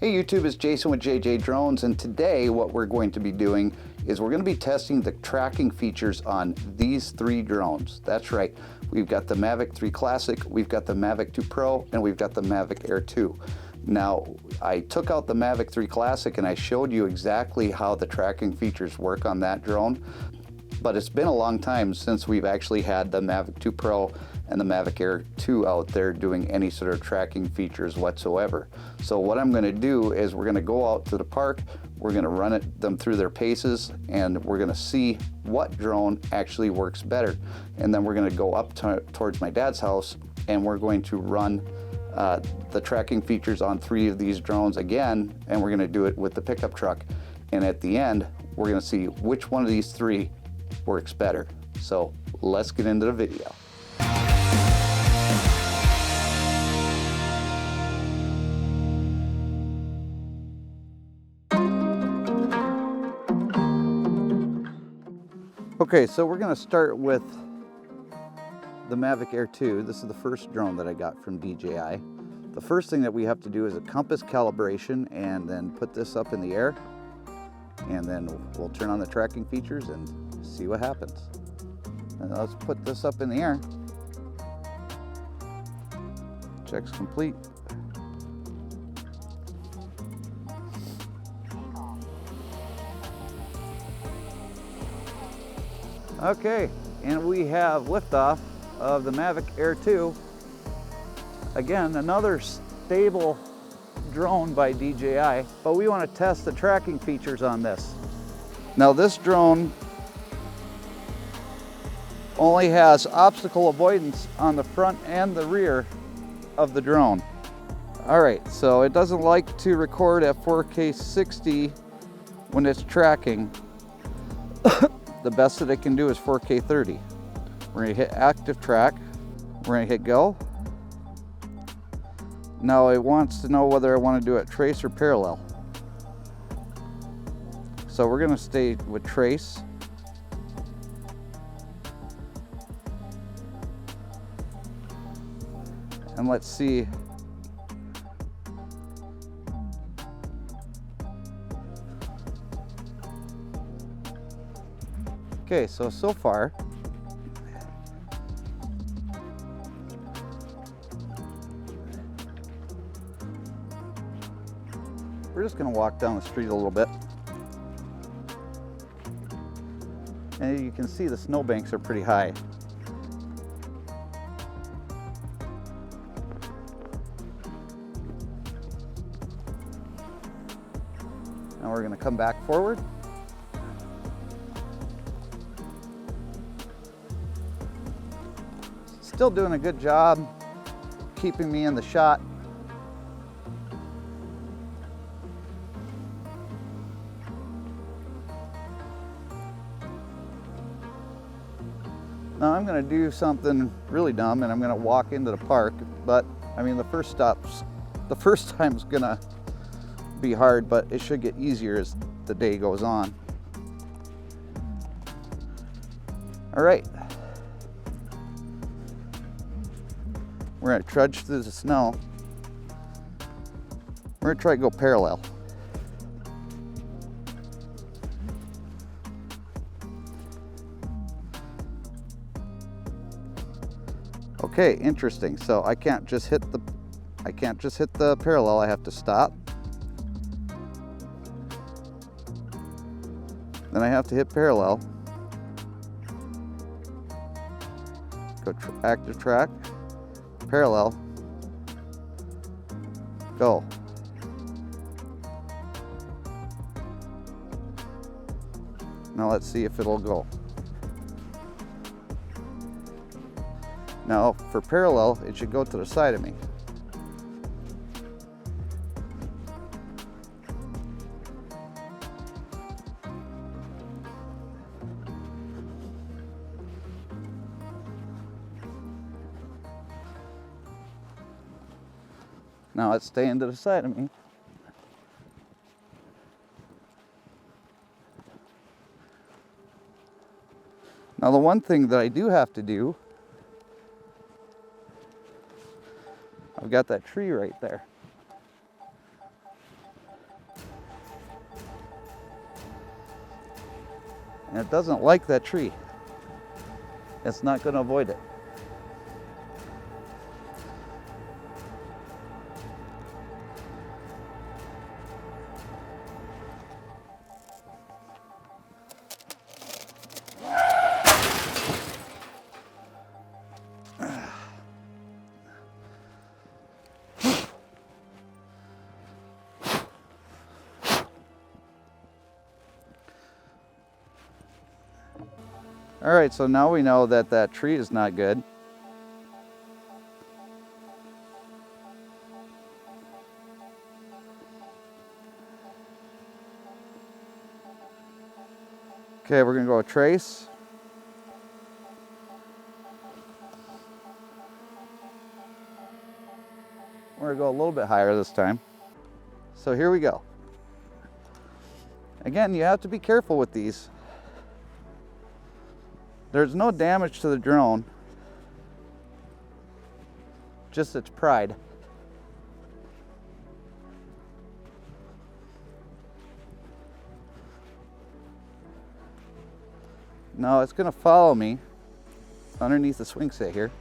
Hey YouTube, it's Jason with JJ Drones, and today what we're going to be doing is we're going to be testing the tracking features on these three drones. That's right, we've got the Mavic 3 Classic, we've got the Mavic 2 Pro, and we've got the Mavic Air 2. Now, I took out the Mavic 3 Classic and I showed you exactly how the tracking features work on that drone, but it's been a long time since we've actually had the Mavic 2 Pro and the Mavic Air 2 out there doing any sort of tracking features whatsoever. So what I'm going to do is we're going to go out to the park, we're going to run them through their paces, and we're going to see what drone actually works better. And then we're going to go up towards my dad's house and we're going to run the tracking features on three of these drones again, and we're going to do it with the pickup truck. And at the end, we're going to see which one of these three works better. So let's get into the video. Okay, so we're going to start with the Mavic Air 2. This is the first drone that I got from DJI. The first thing that we have to do is a compass calibration and then put this up in the air, and then we'll turn on the tracking features and see what happens. And let's put this up in the air. Check's complete. Okay, and we have liftoff of the Mavic Air 2. Again, another stable drone by DJI, but we want to test the tracking features on this. Now this drone only has obstacle avoidance on the front and the rear of the drone. All right, so it doesn't like to record at 4K 60 when it's tracking. The best that it can do is 4K 30. We're gonna hit active track. We're gonna hit go. Now it wants to know whether I want to do it trace or parallel. So we're gonna stay with trace. And let's see. Okay, so far, we're just gonna walk down the street a little bit. And you can see the snowbanks are pretty high. Now we're gonna come back forward. Still doing a good job keeping me in the shot. Now I'm going to do something really dumb and I'm going to walk into the park, but I mean the first time is going to be hard, but it should get easier as the day goes on. All right. We're going to trudge through the snow. We're going to try to go parallel. Okay, interesting. So I can't just hit the parallel. I have to stop. Then I have to hit parallel. Go active track. Parallel, go. Now let's see if it'll go. Now for parallel, it should go to the side of me. Now it's staying to the side of me. Now the one thing that I do have to do, I've got that tree right there. And it doesn't like that tree. It's not going to avoid it. All right, so now we know that that tree is not good. Okay, we're gonna go trace. We're gonna go a little bit higher this time. So here we go. Again, you have to be careful with these. There's no damage to the drone, just its pride. Now it's gonna follow me underneath the swing set here.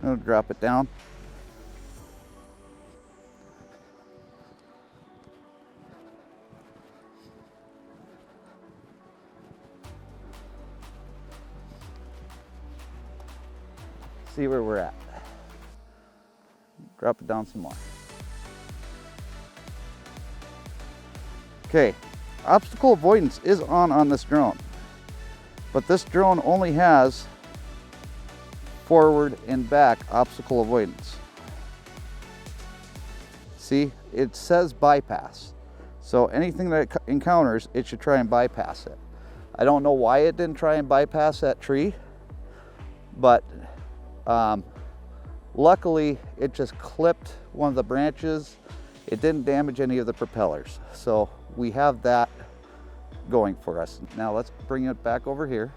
I'll drop it down. See where we're at. Drop it down some more. Okay, obstacle avoidance is on this drone, but this drone only has forward and back obstacle avoidance. See, it says bypass. So anything that it encounters, it should try and bypass it. I don't know why it didn't try and bypass that tree, but luckily it just clipped one of the branches. It didn't damage any of the propellers. So we have that going for us. Now let's bring it back over here.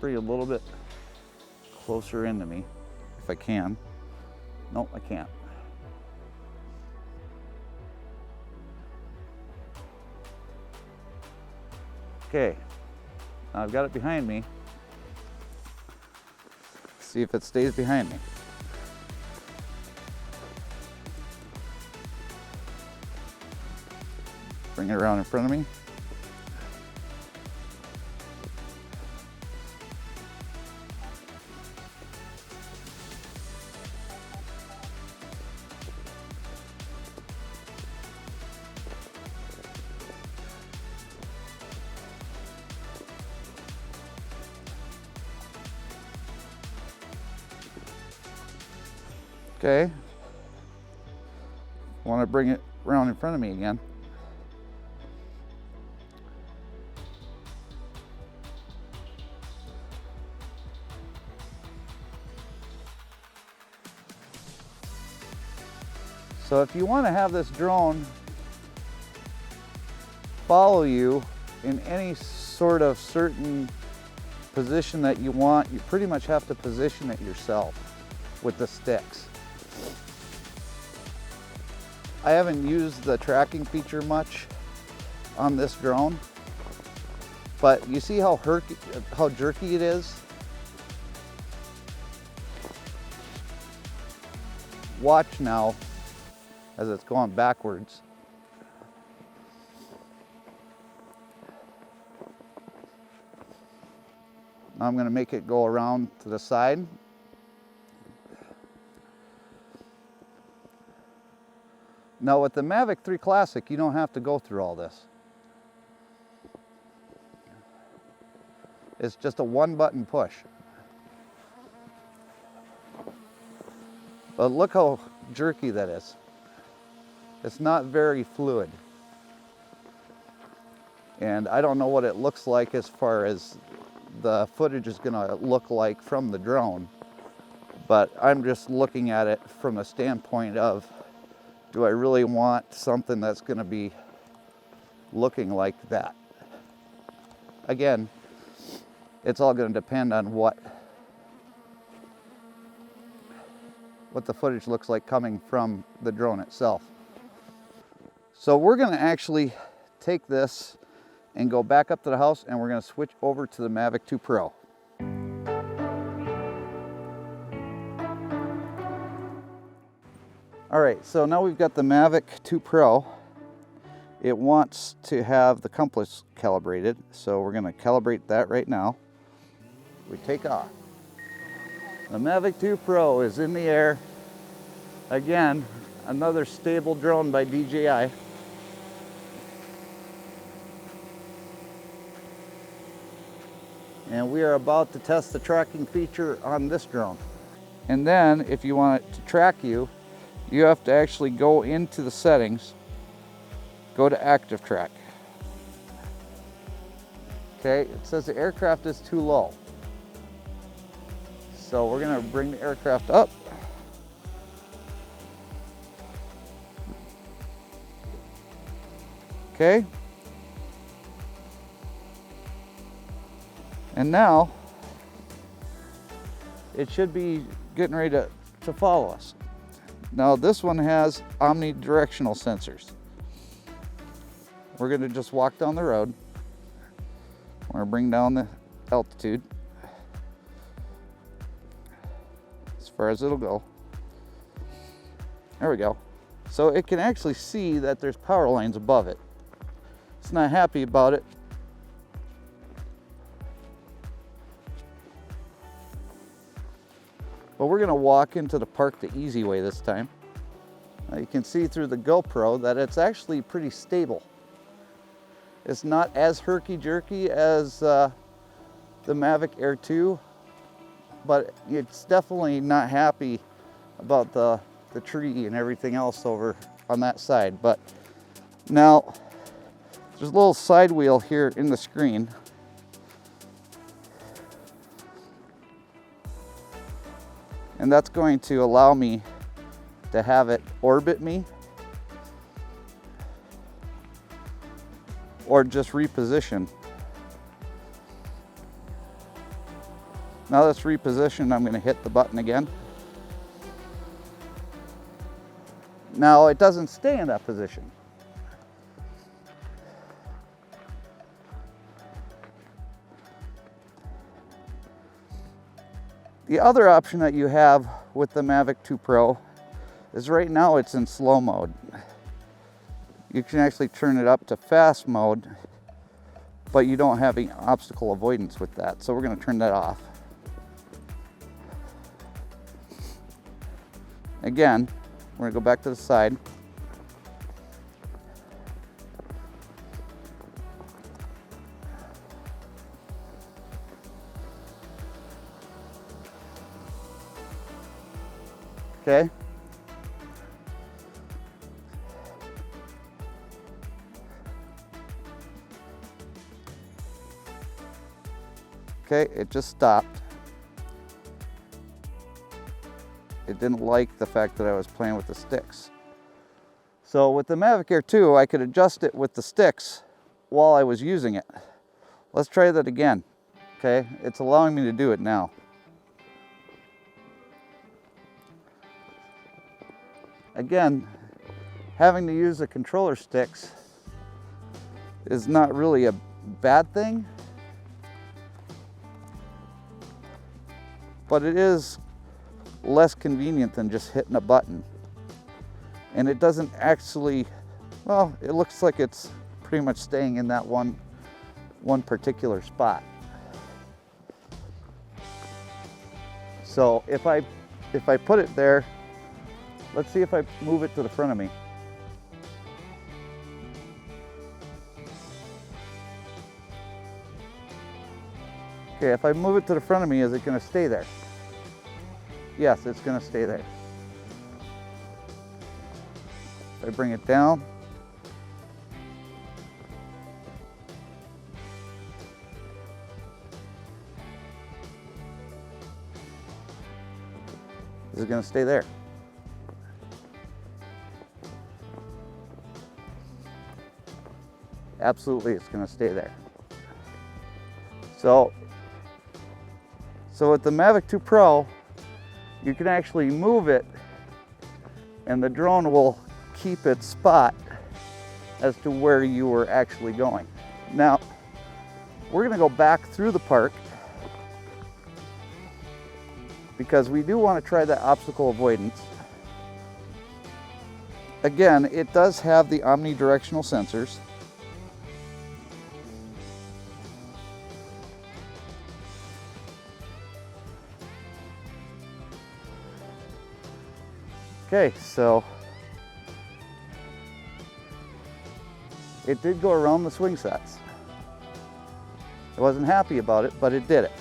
Bring a little bit closer into me if I can. Nope, I can't. Okay, now I've got it behind me. See if it stays behind me. Bring it around in front of me. Okay, want to bring it around in front of me again. So if you want to have this drone follow you in any sort of certain position that you want, you pretty much have to position it yourself with the sticks. I haven't used the tracking feature much on this drone, but you see how jerky it is? Watch now as it's going backwards. Now I'm going to make it go around to the side. Now with the Mavic 3 Classic, you don't have to go through all this. It's just a one-button push. But look how jerky that is. It's not very fluid. And I don't know what it looks like as far as the footage is gonna look like from the drone, but I'm just looking at it from a standpoint of, do I really want something that's gonna be looking like that. Again, it's all going to depend on what the footage looks like coming from the drone itself. So we're going to actually take this and go back up to the house, and we're going to switch over to the Mavic 2 Pro. All right, so now we've got the Mavic 2 Pro. It wants to have the compass calibrated, so we're going to calibrate that right now. We take off. The Mavic 2 Pro is in the air. Again, another stable drone by DJI. And we are about to test the tracking feature on this drone. And then if you want it to track you, you have to actually go into the settings, go to active track. Okay, it says the aircraft is too low. So we're gonna bring the aircraft up. Okay. And now it should be getting ready to follow us. Now this one has omnidirectional sensors. We're going to just walk down the road. We're going to bring down the altitude as far as it'll go. There we go. So it can actually see that there's power lines above it. It's not happy about it. But we're going to walk into the park the easy way this time. Now you can see through the GoPro that it's actually pretty stable. It's not as herky-jerky as the Mavic Air 2, but it's definitely not happy about the tree and everything else over on that side. But now there's a little side wheel here in the screen. And that's going to allow me to have it orbit me or just reposition. Now that's repositioned, I'm going to hit the button again. Now it doesn't stay in that position. The other option that you have with the Mavic 2 Pro is right now it's in slow mode. You can actually turn it up to fast mode, but you don't have any obstacle avoidance with that. So we're going to turn that off. Again, we're going to go back to the side. Okay. Okay, it just stopped. It didn't like the fact that I was playing with the sticks. So with the Mavic Air 2, I could adjust it with the sticks while I was using it. Let's try that again. Okay, it's allowing me to do it now. Again, having to use the controller sticks is not really a bad thing, but it is less convenient than just hitting a button. And it doesn't actually, well, it looks like it's pretty much staying in that one particular spot. So if I put it there, let's see if I move it to the front of me. Okay, if I move it to the front of me, is it going to stay there? Yes, it's going to stay there. If I bring it down, is it going to stay there? Absolutely, it's going to stay there. So with the Mavic 2 Pro, you can actually move it and the drone will keep its spot as to where you were actually going. Now, we're going to go back through the park because we do want to try that obstacle avoidance. Again, it does have the omnidirectional sensors. Okay, so it did go around the swing sets. I wasn't happy about it, but it did it.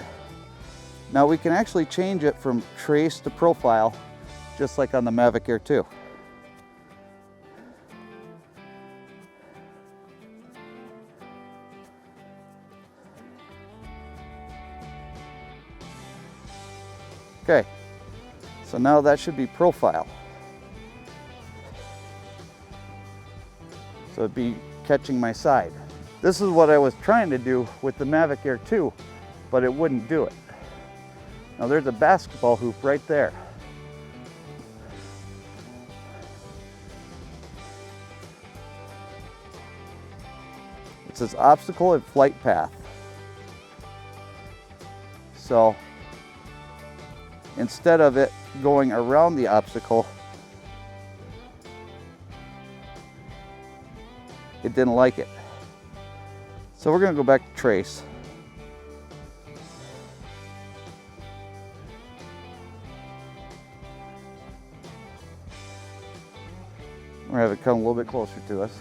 Now we can actually change it from trace to profile, just like on the Mavic Air 2. Okay, so now that should be profile. So it'd be catching my side. This is what I was trying to do with the Mavic Air 2, but it wouldn't do it. Now there's a basketball hoop right there. It says obstacle and flight path. So instead of it going around the obstacle, it didn't like it. So we're going to go back to trace. We're going to have it come a little bit closer to us.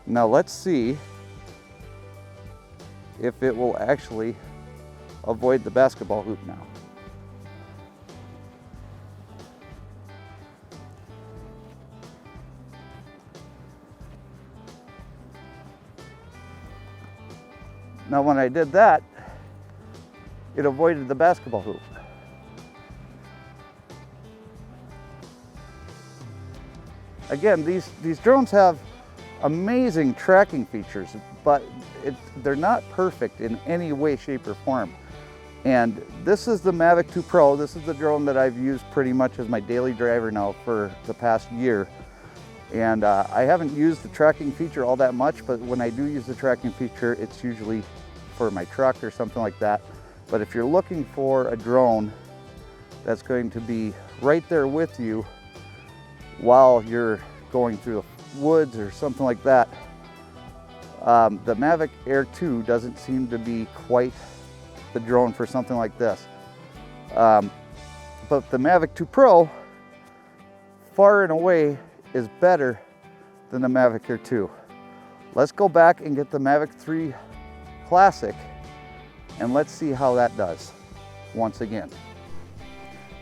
Now let's see if it will actually avoid the basketball hoop now. Now when I did that, it avoided the basketball hoop. Again, these drones have amazing tracking features, but they're not perfect in any way, shape, or form. And this is the Mavic 2 Pro. This is the drone that I've used pretty much as my daily driver now for the past year. And I haven't used the tracking feature all that much, but when I do use the tracking feature, it's usually for my truck or something like that. But if you're looking for a drone that's going to be right there with you while you're going through the woods or something like that, the Mavic Air 2 doesn't seem to be quite the drone for something like this. But the Mavic 2 Pro, far and away, is better than the Mavic Air 2. Let's go back and get the Mavic 3 Classic and let's see how that does once again.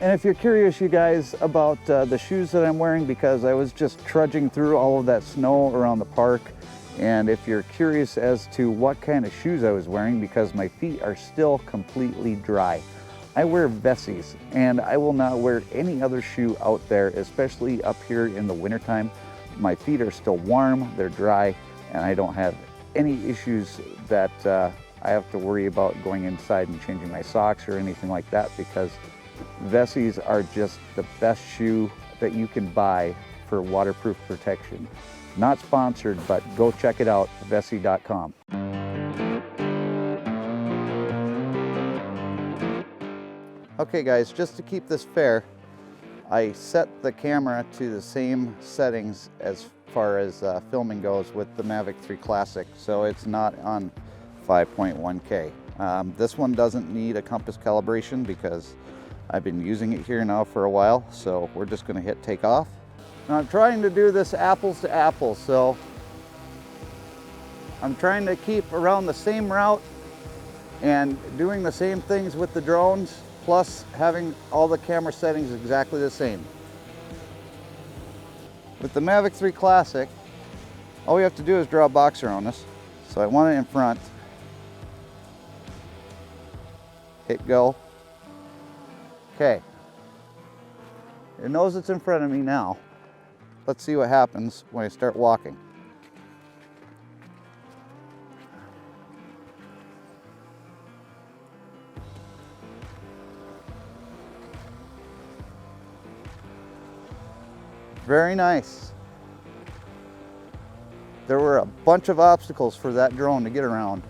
And if you're curious, you guys, about the shoes that I'm wearing, because I was just trudging through all of that snow around the park, and if you're curious as to what kind of shoes I was wearing, because my feet are still completely dry, I wear Vessies, and I will not wear any other shoe out there, especially up here in the wintertime. My feet are still warm, they're dry, and I don't have any issues that I have to worry about going inside and changing my socks or anything like that, because Vessies are just the best shoe that you can buy for waterproof protection. Not sponsored, but go check it out, vessi.com. Okay guys, just to keep this fair, I set the camera to the same settings as far as filming goes with the Mavic 3 Classic, so it's not on 5.1K. This one doesn't need a compass calibration because I've been using it here now for a while, so we're just going to hit take off. Now I'm trying to do this apples to apples, so I'm trying to keep around the same route and doing the same things with the drones, plus having all the camera settings exactly the same. With the Mavic 3 Classic, all we have to do is draw a box around this. So I want it in front. Hit go. Okay. It knows it's in front of me now. Let's see what happens when I start walking. Very nice. There were a bunch of obstacles for that drone to get around,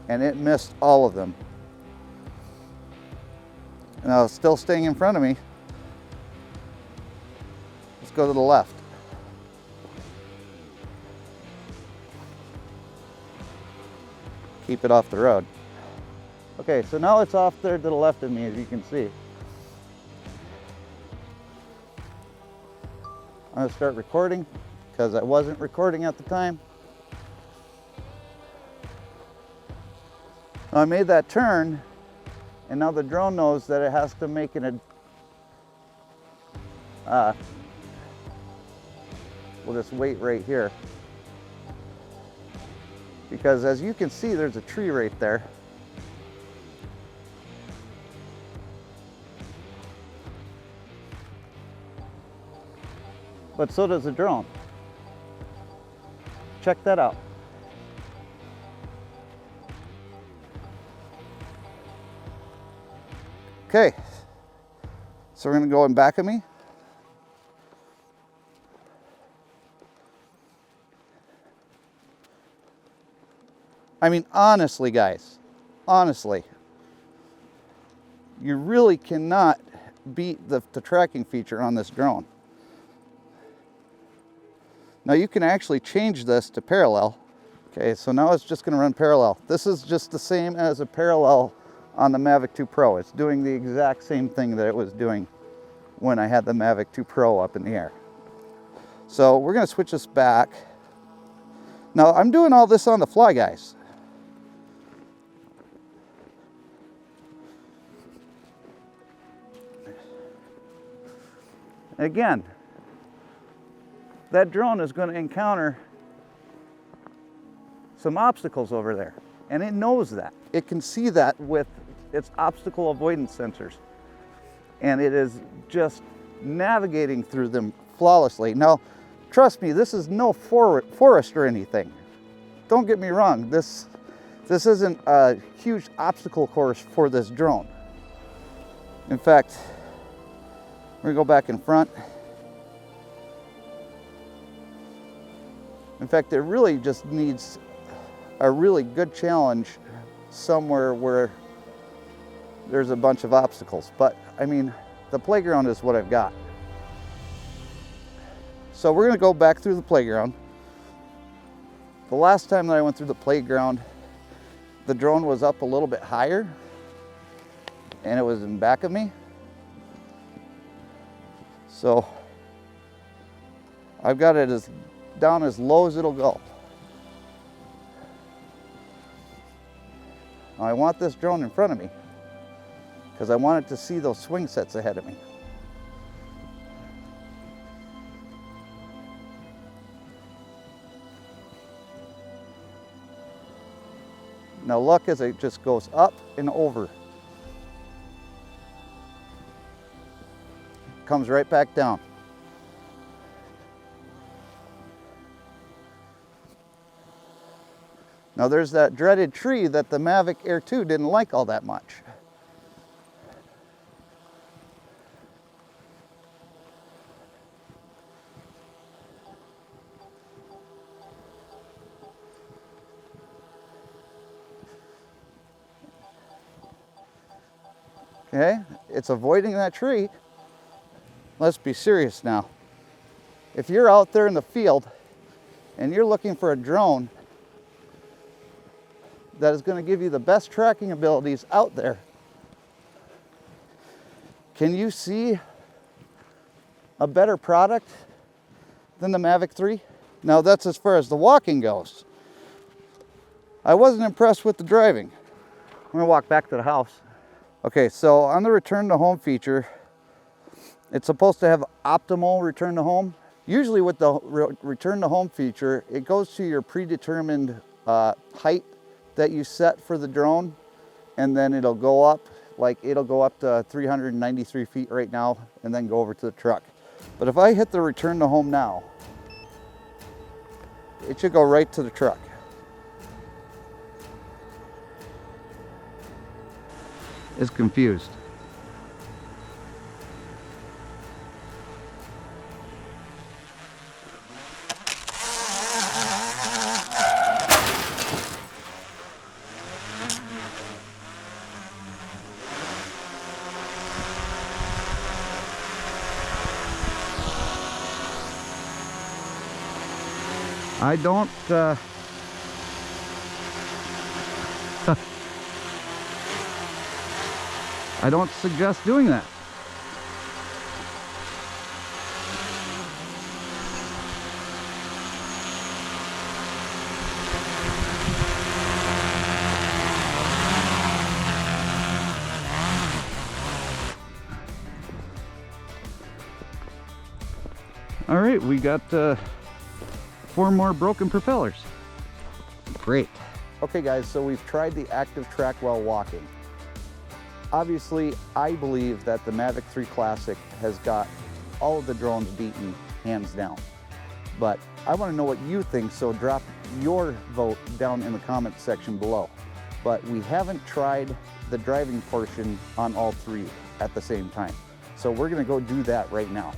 and it missed all of them. Now it's still staying in front of me. Let's go to the left. Keep it off the road. Okay, so now it's off there to the left of me, as you can see. I'm going to start recording because I wasn't recording at the time. Now I made that turn, and now the drone knows that it has to make we'll just wait right here, because as you can see, there's a tree right there. But so does the drone. Check that out. Okay, so we're gonna go in back of me. I mean, honestly, guys, honestly, you really cannot beat the tracking feature on this drone. Now you can actually change this to parallel. Okay, so now it's just gonna run parallel. This is just the same as a parallel on the Mavic 2 Pro. It's doing the exact same thing that it was doing when I had the Mavic 2 Pro up in the air. So we're gonna switch this back. Now I'm doing all this on the fly, guys. Again, that drone is going to encounter some obstacles over there, and it knows that. It can see that with its obstacle avoidance sensors, and it is just navigating through them flawlessly. Now, trust me, this is no forest or anything. Don't get me wrong, this isn't a huge obstacle course for this drone. In fact, we're gonna go back in front. In fact, it really just needs a really good challenge somewhere where there's a bunch of obstacles. But I mean, the playground is what I've got. So we're gonna go back through the playground. The last time that I went through the playground, the drone was up a little bit higher and it was in back of me. So I've got it down as low as it'll go. Now I want this drone in front of me because I want it to see those swing sets ahead of me. Now look as it just goes up and over. Comes right back down. Now there's that dreaded tree that the Mavic Air 2 didn't like all that much. Okay, it's avoiding that tree. Let's be serious now. If you're out there in the field and you're looking for a drone that is going to give you the best tracking abilities out there, can you see a better product than the Mavic 3? Now that's as far as the walking goes. I wasn't impressed with the driving. I'm going to walk back to the house. Okay, so on the return to home feature, it's supposed to have optimal return to home. Usually with the return to home feature, it goes to your predetermined height that you set for the drone, and then it'll go up like it'll go up to 393 feet right now and then go over to the truck. But if I hit the return to home now, it should go right to the truck. It's confused. I don't I don't suggest doing that. All right, we got 4 more broken propellers. Great. Okay guys, so we've tried the active track while walking. Obviously, I believe that the Mavic 3 Classic has got all of the drones beaten, hands down. But I want to know what you think, so drop your vote down in the comment section below. But we haven't tried the driving portion on all 3 at the same time. So we're going to go do that right now.